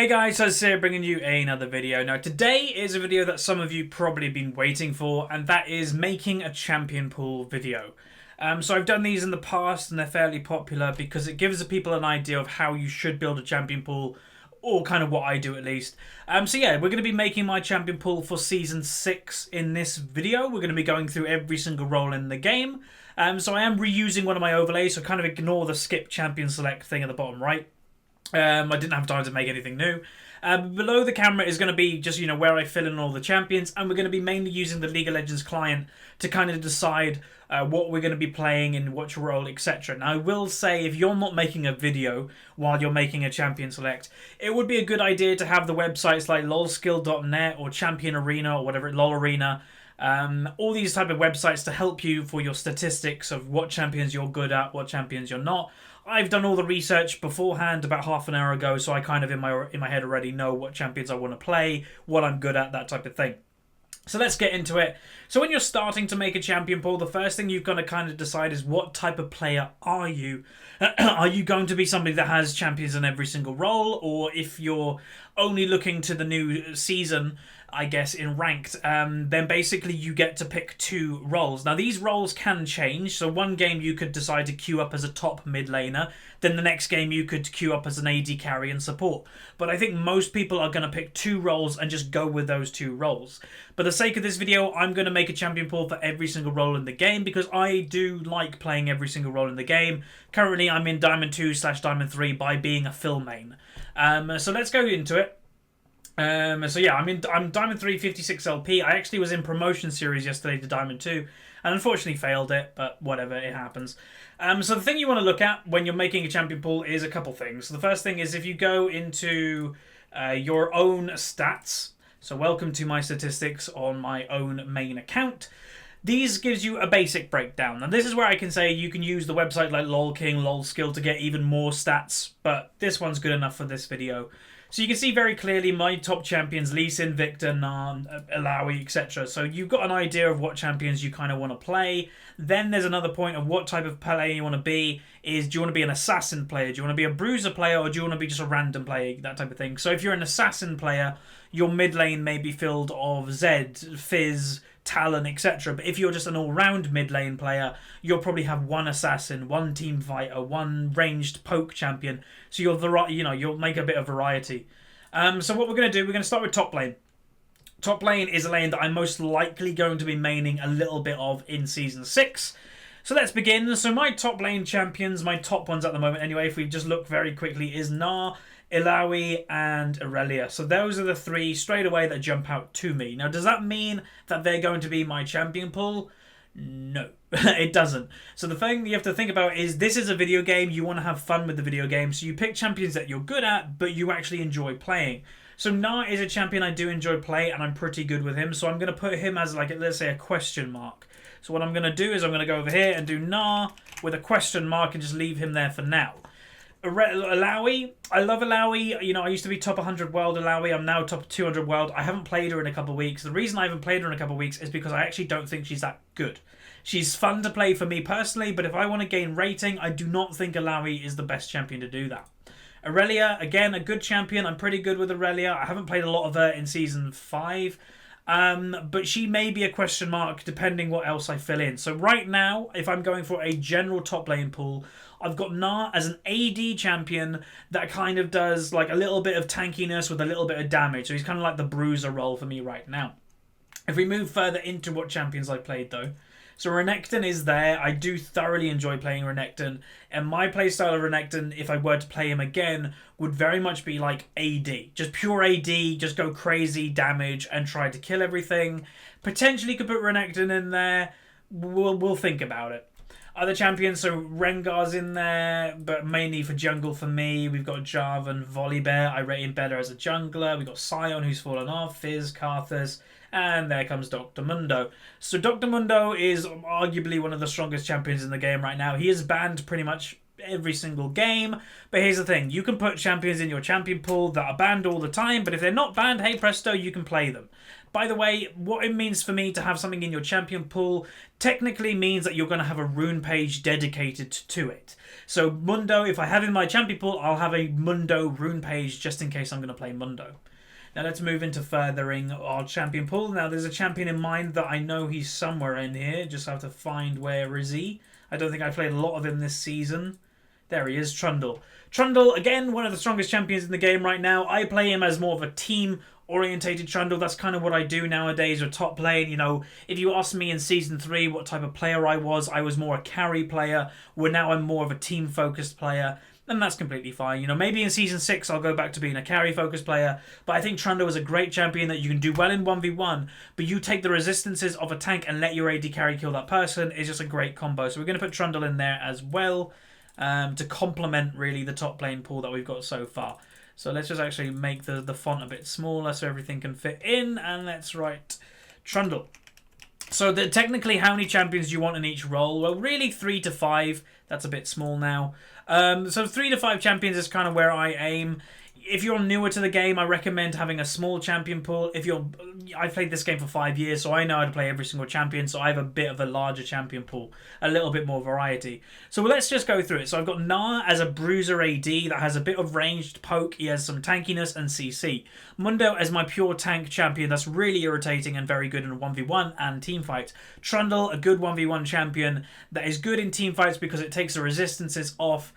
Hey guys, Huzzy here bringing you another video. Now today is a video that some of you probably been waiting for, and that is making a champion pool video. So I've done these in the past and they're fairly popular because it gives the people an idea of how you should build a champion pool, or kind of what I do at least. So yeah, we're going to be making my champion pool for Season 6 in this video. We're going to be going through every single role in the game. So I am reusing one of my overlays, so kind of ignore the skip champion select thing at the bottom right. I didn't have time to make anything new. Below the camera is going to be just, where I fill in all the champions, and we're going to be mainly using the League of Legends client to kind of decide what we're going to be playing in which role, etc. Now, I will say, if you're not making a video while you're making a champion select, it would be a good idea to have the websites like lolskill.net or Champion Arena or whatever, LOL Arena, all these type of websites to help you for your statistics of what champions you're good at, what champions you're not. I've done all the research beforehand about half an hour ago, so I kind of in my head already know what champions I want to play, what I'm good at, that type of thing. So let's get into it. So when you're starting to make a champion pool, the first thing you've got to kind of decide is what type of player are you? Are you going to be somebody that has champions in every single role? Or if you're only looking to the new season, I guess, in ranked, then basically you get to pick 2 roles. Now these roles can change, so one game you could decide to queue up as a top mid laner, then the next game you could queue up as an AD carry and support. But I think most people are going to pick 2 roles and just go with those 2 roles. For the sake of this video, I'm going to make a champion pool for every single role in the game because I do like playing every single role in the game. Currently I'm in Diamond 2/Diamond 3 by being a fill main. So let's go into it. So yeah, I'm Diamond 3 56 LP. I actually was in promotion series yesterday to Diamond 2 and unfortunately failed it, but whatever, it happens. So the thing you want to look at when you're making a champion pool is a couple things. So the first thing is if you go into your own stats. So welcome to my statistics on my own main account. These gives you a basic breakdown. And this is where I can say you can use the website like LolKing, LolSkill to get even more stats, but this one's good enough for this video. So you can see very clearly my top champions, Lee Sin, Victor, Narn, Alawi, etc. So you've got an idea of what champions you kind of want to play. Then there's another point of what type of player you want to be. Do you want to be an assassin player? Do you want to be a bruiser player? Or do you want to be just a random player? That type of thing. So if you're an assassin player, your mid lane may be filled of Zed, Fizz, Talon, etc. But if you're just an all-round mid lane player, you'll probably have one assassin, one team fighter, one ranged poke champion. So you'll make a bit of variety. So what we're going to do, we're going to start with top lane. Top lane is a lane that I'm most likely going to be maining a little bit of in Season 6. So let's begin. So my top lane champions, my top ones at the moment anyway, if we just look very quickly, is Gnar, Ilaoi and Irelia. So those are the 3 straight away that jump out to me. Now, does that mean that they're going to be my champion pool? No, it doesn't. So the thing you have to think about is this is a video game. You want to have fun with the video game. So you pick champions that you're good at, but you actually enjoy playing. So Gnar is a champion I do enjoy playing, and I'm pretty good with him. So I'm going to put him as, like, let's say a question mark. So what I'm going to do is I'm going to go over here and do Gnar with a question mark and just leave him there for now. Ilaoi, I love Ilaoi. I used to be top 100 world Ilaoi. I'm now top 200 world. I haven't played her in a couple of weeks. The reason I haven't played her in a couple of weeks is because I actually don't think she's that good. She's fun to play for me personally, but if I want to gain rating, I do not think Ilaoi is the best champion to do that. Irelia, again, a good champion. I'm pretty good with Irelia. I haven't played a lot of her in Season 5. But she may be a question mark depending what else I fill in. So right now, if I'm going for a general top lane pool, I've got Gnar as an AD champion that kind of does like a little bit of tankiness with a little bit of damage. So he's kind of like the bruiser role for me right now. If we move further into what champions I played though. So Renekton is there. I do thoroughly enjoy playing Renekton. And my playstyle of Renekton, if I were to play him again, would very much be like AD. Just pure AD, just go crazy damage and try to kill everything. Potentially could put Renekton in there. We'll think about it. Other champions, so Rengar's in there, but mainly for jungle for me. We've got Jarvan, Volibear. I rate him better as a jungler. We've got Sion, who's fallen off, Fizz, Karthus, and there comes Dr. Mundo. So Dr. Mundo is arguably one of the strongest champions in the game right now. He is banned pretty much every single game. But here's the thing, you can put champions in your champion pool that are banned all the time, but if they're not banned, hey presto, you can play them. By the way, what it means for me to have something in your champion pool technically means that you're going to have a rune page dedicated to it. So Mundo, if I have in my champion pool, I'll have a Mundo rune page just in case I'm going to play Mundo. Now let's move into furthering our champion pool. Now there's a champion in mind that I know he's somewhere in here. Just have to find where is he. I don't think I played a lot of him this season. There he is, Trundle. Trundle, again, one of the strongest champions in the game right now. I play him as more of a team-orientated Trundle. That's kind of what I do nowadays with top lane. You know, if you asked me in Season 3 what type of player I was more a carry player. Where now I'm more of a team-focused player. And that's completely fine. You know, maybe in Season 6 I'll go back to being a carry-focused player. But I think Trundle is a great champion that you can do well in 1v1. But you take the resistances of a tank and let your AD carry kill that person. It's just a great combo. So we're going to put Trundle in there as well. To complement really the top lane pool that we've got so far. So let's just actually make the font a bit smaller so everything can fit in. And let's write Trundle. So technically, how many champions do you want in each role? Well, really 3 to 5. That's a bit small now. So 3 to 5 champions is kind of where I aim. If you're newer to the game, I recommend having a small champion pool. I've played this game for 5 years, so I know how to play every single champion, so I have a bit of a larger champion pool, a little bit more variety. So let's just go through it. So I've got Gnar as a bruiser AD that has a bit of ranged poke. He has some tankiness and CC. Mundo as my pure tank champion that's really irritating and very good in 1v1 and teamfights. Trundle, a good 1v1 champion that is good in teamfights because it takes the resistances off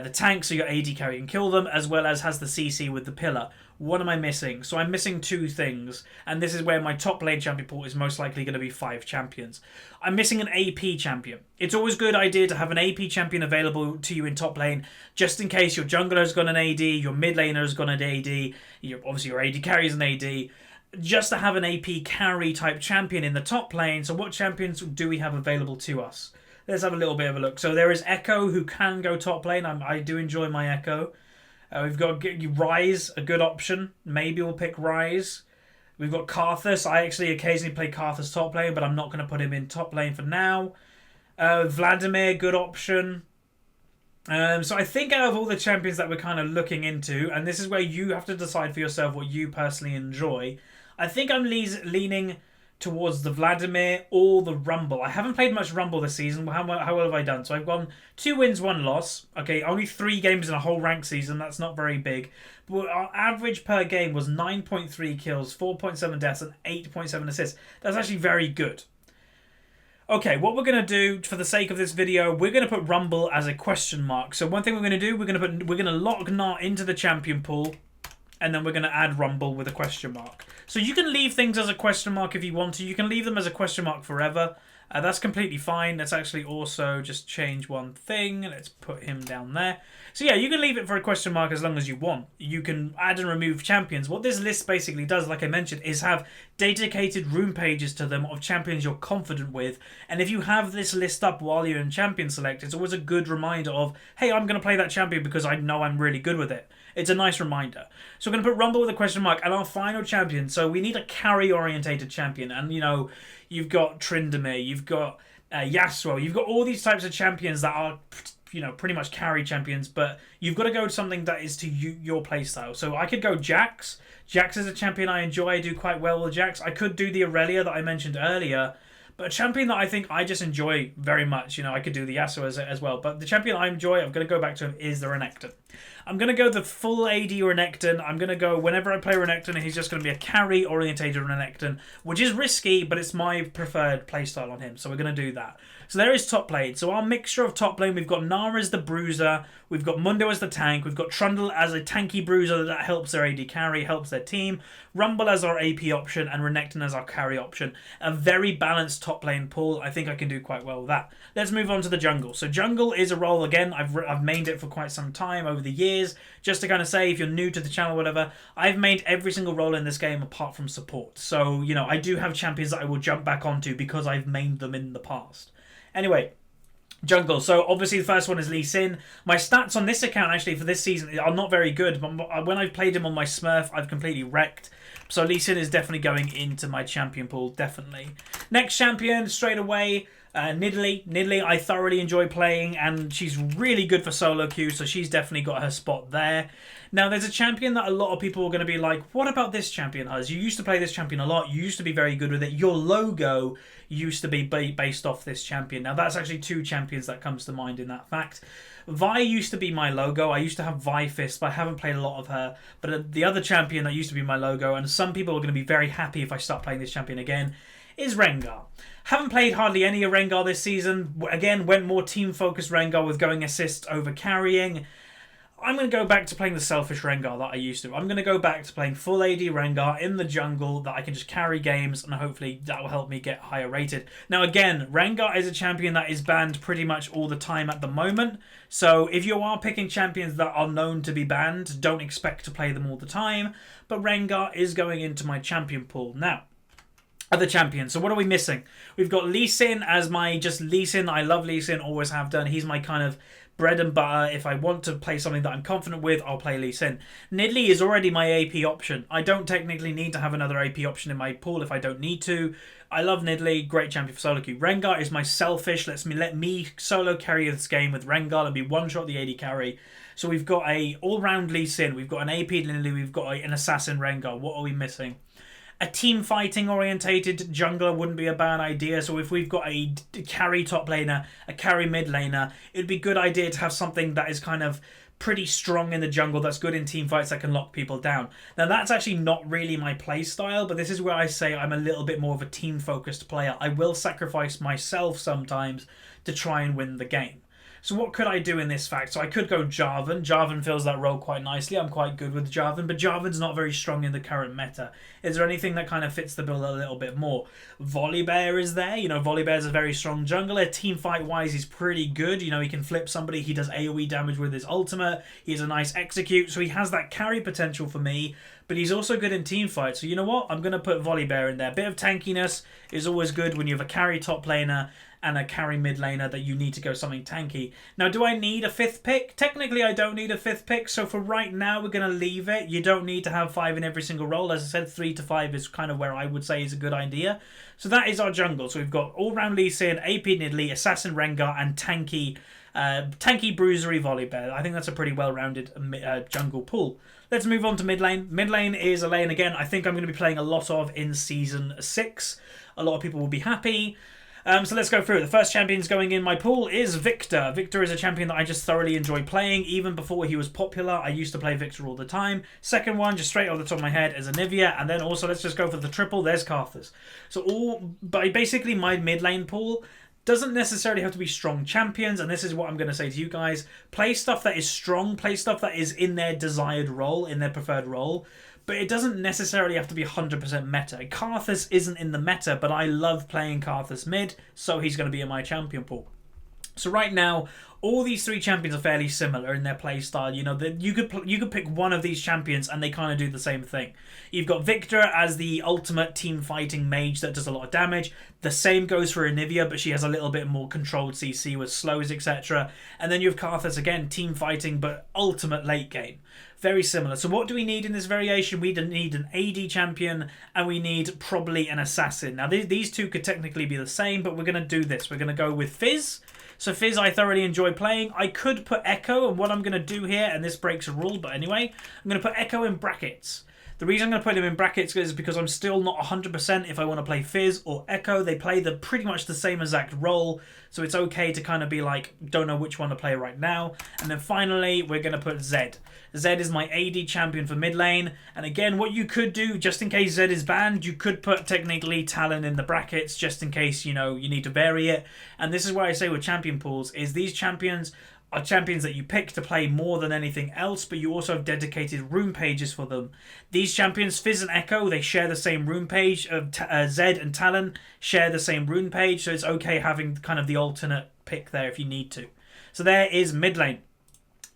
the tank, so your AD carry can kill them, as well as has the CC with the pillar. What am I missing? So I'm missing 2 things, and this is where my top lane champion pool is most likely going to be 5 champions. I'm missing an AP champion. It's always a good idea to have an AP champion available to you in top lane, just in case your jungler's got an AD, your mid laner's got an AD, obviously your AD carries an AD, just to have an AP carry type champion in the top lane. So what champions do we have available to us? Let's have a little bit of a look. So there is Echo, who can go top lane. I do enjoy my Echo. We've got Ryze, a good option. Maybe we'll pick Ryze. We've got Karthus. I actually occasionally play Karthus top lane, but I'm not going to put him in top lane for now. Vladimir, good option. So I think out of all the champions that we're kind of looking into, and this is where you have to decide for yourself what you personally enjoy, I think I'm leaning towards the Vladimir or the Rumble. I haven't played much Rumble this season. How well have I done? So I've gone 2 wins, 1 loss. Okay, only 3 games in a whole ranked season. That's not very big. But our average per game was 9.3 kills, 4.7 deaths, and 8.7 assists. That's actually very good. Okay, what we're going to do for the sake of this video, we're going to put Rumble as a question mark. So one thing we're going to do, we're going to lock Gnar into the champion pool. And then we're going to add Rumble with a question mark. So you can leave things as a question mark if you want to. You can leave them as a question mark forever. That's completely fine. Let's actually also just change one thing. Let's put him down there. So yeah, you can leave it for a question mark as long as you want. You can add and remove champions. What this list basically does, like I mentioned, is have dedicated rune pages to them of champions you're confident with. And if you have this list up while you're in champion select, it's always a good reminder of, hey, I'm going to play that champion because I know I'm really good with it. It's a nice reminder. So we're going to put Rumble with a question mark. And our final champion, so we need a carry-orientated champion. And, you know, you've got Tryndamere, you've got Yasuo, you've got all these types of champions that are, you know, pretty much carry champions. But you've got to go to something that is to your playstyle. So I could go Jax. Jax is a champion I enjoy. I do quite well with Jax. I could do the Aurelia that I mentioned earlier. But a champion that I think I just enjoy very much, you know, I could do the Yasuo as well. But the champion I enjoy, I'm going to go back to him, is the Renekton. I'm going to go the full AD Renekton. I'm going to go, whenever I play Renekton, he's just going to be a carry-orientated Renekton, which is risky, but it's my preferred playstyle on him. So we're going to do that. So there is top lane. So our mixture of top lane, we've got Gnar as the bruiser, we've got Mundo as the tank, we've got Trundle as a tanky bruiser that helps their AD carry, helps their team, Rumble as our AP option, and Renekton as our carry option. A very balanced top lane pool. I think I can do quite well with that. Let's move on to the jungle. So jungle is a role, again, I've mained it for quite some time over the years. Just to kind of say, if you're new to the channel or whatever, I've made every single role in this game apart from support. So, you know, I do have champions that I will jump back onto because I've mained them in the past. Anyway, jungle. So obviously the first one is Lee Sin. My stats on this account actually for this season are not very good. But when I've played him on my Smurf, I've completely wrecked. So Lee Sin is definitely going into my champion pool, definitely. Next champion, straight away, Nidalee, I thoroughly enjoy playing, and she's really good for solo queue, so she's definitely got her spot there. Now, there's a champion that a lot of people are going to be like, what about this champion, Huz? You used to play this champion a lot. You used to be very good with it. Your logo used to be based off this champion. Now, that's actually two champions that comes to mind in that fact. Vi used to be my logo. I used to have Vi Fist, but I haven't played a lot of her. But the other champion that used to be my logo, and some people are going to be very happy if I start playing this champion again, is Rengar. Haven't played hardly any of Rengar this season. Again, went more team-focused Rengar with going assist over carrying. I'm going to go back to playing the selfish Rengar that I used to. I'm going to go back to playing full AD Rengar in the jungle that I can just carry games, and hopefully that will help me get higher rated. Now again, Rengar is a champion that is banned pretty much all the time at the moment. So if you are picking champions that are known to be banned, don't expect to play them all the time. But Rengar is going into my champion pool. Now, other champions. So what are we missing? We've got Lee Sin as my just Lee Sin. I love Lee Sin, always have done. He's my kind of bread and butter. If I want to play something that I'm confident with, I'll play Lee Sin. Nidalee is already my AP option. I don't technically need to have another AP option in my pool if I don't need to. I love Nidalee, great champion for solo queue. Rengar is my selfish. Let me solo carry this game with Rengar. Let me one-shot the AD carry. So we've got a all-round Lee Sin. We've got an AP Nidalee. We've got an assassin Rengar. What are we missing? A team fighting orientated jungler wouldn't be a bad idea. So if we've got a carry top laner, a carry mid laner, it'd be a good idea to have something that is kind of pretty strong in the jungle, that's good in team fights, that can lock people down. Now that's actually not really my play style, but this is where I say I'm a little bit more of a team focused player. I will sacrifice myself sometimes to try and win the game. So what could I do in this fact? So I could go Jarvan. Jarvan fills that role quite nicely. I'm quite good with Jarvan, but Jarvan's not very strong in the current meta. Is there anything that kind of fits the bill a little bit more? Volibear is there. You know, Volibear's a very strong jungler. Team fight wise, he's pretty good. You know, he can flip somebody. He does AoE damage with his ultimate. He has a nice execute. So he has that carry potential for me, but he's also good in team fight. So you know what? I'm going to put Volibear in there. Bit of tankiness is always good when you have a carry top laner and a carry mid laner that you need to go something tanky. Now, do I need a fifth pick? Technically, I don't need a fifth pick. So for right now, we're going to leave it. You don't need to have 5 in every single role. As I said, 3 to 5 is kind of where I would say is a good idea. So that is our jungle. So we've got all-round Lee Sin, AP Nidalee, Assassin Rengar, and tanky bruisery Volibear. I think that's a pretty well-rounded jungle pool. Let's move on to mid lane. Mid lane is a lane, again, I think I'm going to be playing a lot of in Season 6. A lot of people will be happy. So let's go through it. The first champions going in my pool is Victor. Victor is a champion that I just thoroughly enjoy playing. Even before he was popular, I used to play Victor all the time. Second one, just straight off the top of my head, is Anivia. And then also, let's just go for the triple. There's Karthus. So basically my mid lane pool doesn't necessarily have to be strong champions, and this is what I'm going to say to you guys. Play stuff that is strong, play stuff that is in their desired role, in their preferred role, but it doesn't necessarily have to be 100% meta. Karthus isn't in the meta, but I love playing Karthus mid, so he's going to be in my champion pool. So right now, all these 3 champions are fairly similar in their play style. You know, you could pick one of these champions and they kind of do the same thing. You've got Victor as the ultimate team fighting mage that does a lot of damage. The same goes for Anivia, but she has a little bit more controlled CC with slows, etc. And then you have Karthus again, team fighting, but ultimate late game. Very similar. So what do we need in this variation? We need an AD champion, and we need probably an assassin. Now these two could technically be the same, but we're going to do this. We're going to go with Fizz. So Fizz I thoroughly enjoy playing. I could put Echo, and what I'm going to do here, and this breaks a rule, but anyway, I'm going to put Echo in brackets. The reason I'm going to put him in brackets is because I'm still not 100% if I want to play Fizz or Echo. They play pretty much the same exact role, so it's okay to kind of be like, don't know which one to play right now. And then finally, we're going to put Zed. Zed is my AD champion for mid lane. And again, what you could do, just in case Zed is banned, you could put technically Talon in the brackets, just in case, you know, you need to vary it. And this is why I say with champion pools, is these champions are champions that you pick to play more than anything else, but you also have dedicated rune pages for them. These champions, Fizz and Echo, they share the same rune page. Zed and Talon share the same rune page, so it's okay having kind of the alternate pick there if you need to. So there is mid lane.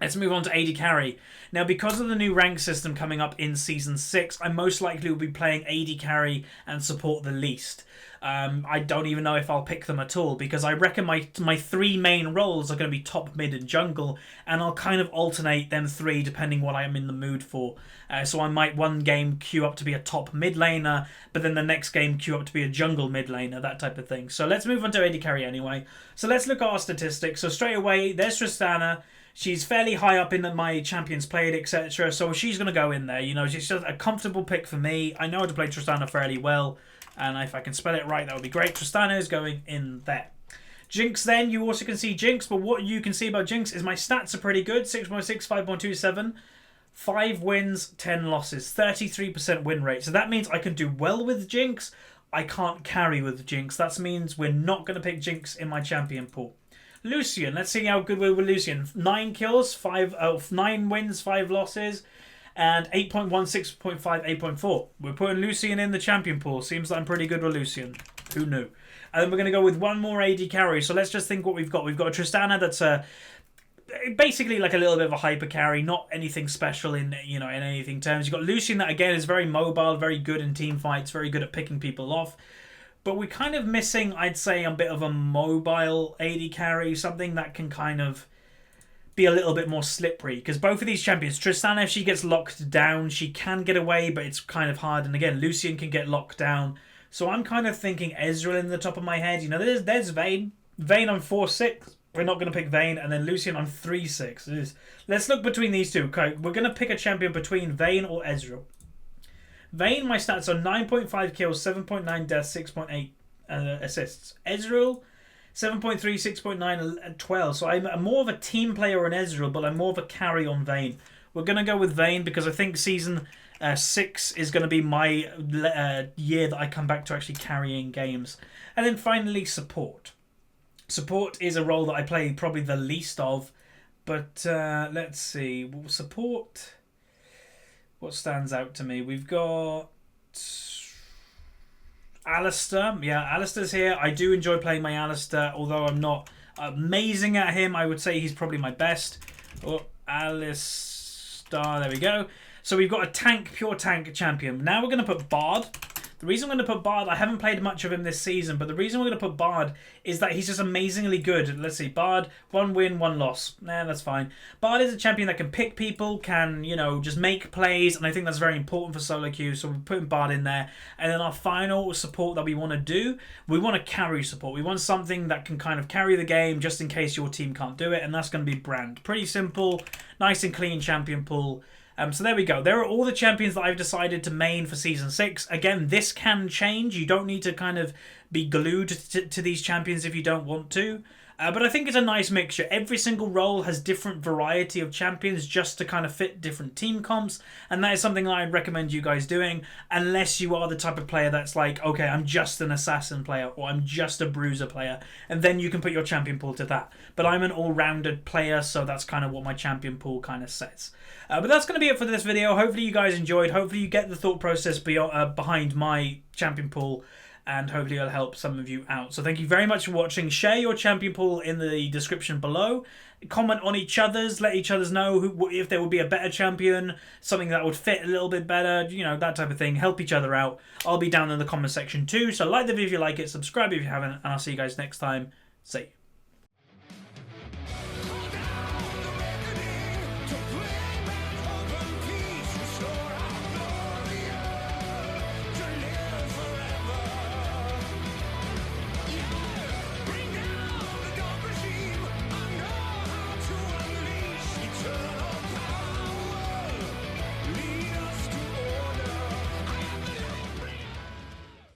Let's move on to AD Carry. Now, because of the new rank system coming up in Season 6, I most likely will be playing AD Carry and support the least. I don't even know if I'll pick them at all, because I reckon my three main roles are going to be top, mid, and jungle, and I'll kind of alternate them three depending what I'm in the mood for. So I might one game queue up to be a top mid laner, but then the next game queue up to be a jungle mid laner, that type of thing. So let's move on to AD Carry anyway. So let's look at our statistics. So straight away, there's Tristana. She's fairly high up in my champions played, etc. So she's going to go in there. You know, she's just a comfortable pick for me. I know how to play Tristana fairly well. And if I can spell it right, that would be great. Tristana is going in there. Jinx then, you also can see Jinx. But what you can see about Jinx is my stats are pretty good. 6.6, 5.27. 5 wins, 10 losses. 33% win rate. So that means I can do well with Jinx. I can't carry with Jinx. That means we're not going to pick Jinx in my champion pool. Lucian, let's see how good we're with Lucian. 9 kills, 9 wins, 5 losses, and 8.1, 6.5, 8.4. We're putting Lucian in the champion pool. Seems like I'm pretty good with Lucian. Who knew? And then we're going to go with one more AD carry. So let's just think what we've got. We've got a Tristana that's basically like a little bit of a hyper carry, not anything special in in anything terms. You've got Lucian that again is very mobile, very good in team fights, very good at picking people off. But we're kind of missing, I'd say, a bit of a mobile AD carry, something that can kind of be a little bit more slippery. Because both of these champions, Tristana, if she gets locked down, she can get away, but it's kind of hard. And again, Lucian can get locked down. So I'm kind of thinking Ezreal in the top of my head. You know, there's Vayne. Vayne on 4-6. We're not going to pick Vayne. And then Lucian on 3-6. Let's look between these two. Okay, we're going to pick a champion between Vayne or Ezreal. Vayne, my stats are 9.5 kills, 7.9 deaths, 6.8 assists. Ezreal, 7.3, 6.9, and 12. So I'm more of a team player on Ezreal, but I'm more of a carry on Vayne. We're going to go with Vayne because I think Season 6 is going to be my year that I come back to actually carrying games. And then finally, support. Support is a role that I play probably the least of. But let's see. Support... What stands out to me? We've got Alistair. Yeah, Alistair's here. I do enjoy playing my Alistair, although I'm not amazing at him. I would say he's probably my best. Oh, Alistair. There we go. So we've got a tank, pure tank champion. Now we're going to put Bard. The reason I'm going to put Bard, I haven't played much of him this season, but the reason we're going to put Bard is that he's just amazingly good. Let's see, Bard, 1 win, 1 loss. Nah, that's fine. Bard is a champion that can pick people, can, just make plays, and I think that's very important for solo queue, so we're putting Bard in there. And then our final support that we want to do, we want to carry support. We want something that can kind of carry the game just in case your team can't do it, and that's going to be Brand. Pretty simple, nice and clean champion pool. So there we go. There are all the champions that I've decided to main for Season 6. Again, this can change. You don't need to kind of be glued to these champions if you don't want to. But I think it's a nice mixture. Every single role has different variety of champions just to kind of fit different team comps. And that is something that I'd recommend you guys doing. Unless you are the type of player that's like, okay, I'm just an assassin player or I'm just a bruiser player. And then you can put your champion pool to that. But I'm an all-rounded player, so that's kind of what my champion pool kind of sets. But that's going to be it for this video. Hopefully you guys enjoyed. Hopefully you get the thought process behind my champion pool. And hopefully it'll help some of you out. So thank you very much for watching. Share your champion pool in the description below. Comment on each other's. Let each other's know if there would be a better champion. Something that would fit a little bit better. That type of thing. Help each other out. I'll be down in the comment section too. So like the video if you like it. Subscribe if you haven't. And I'll see you guys next time. See you.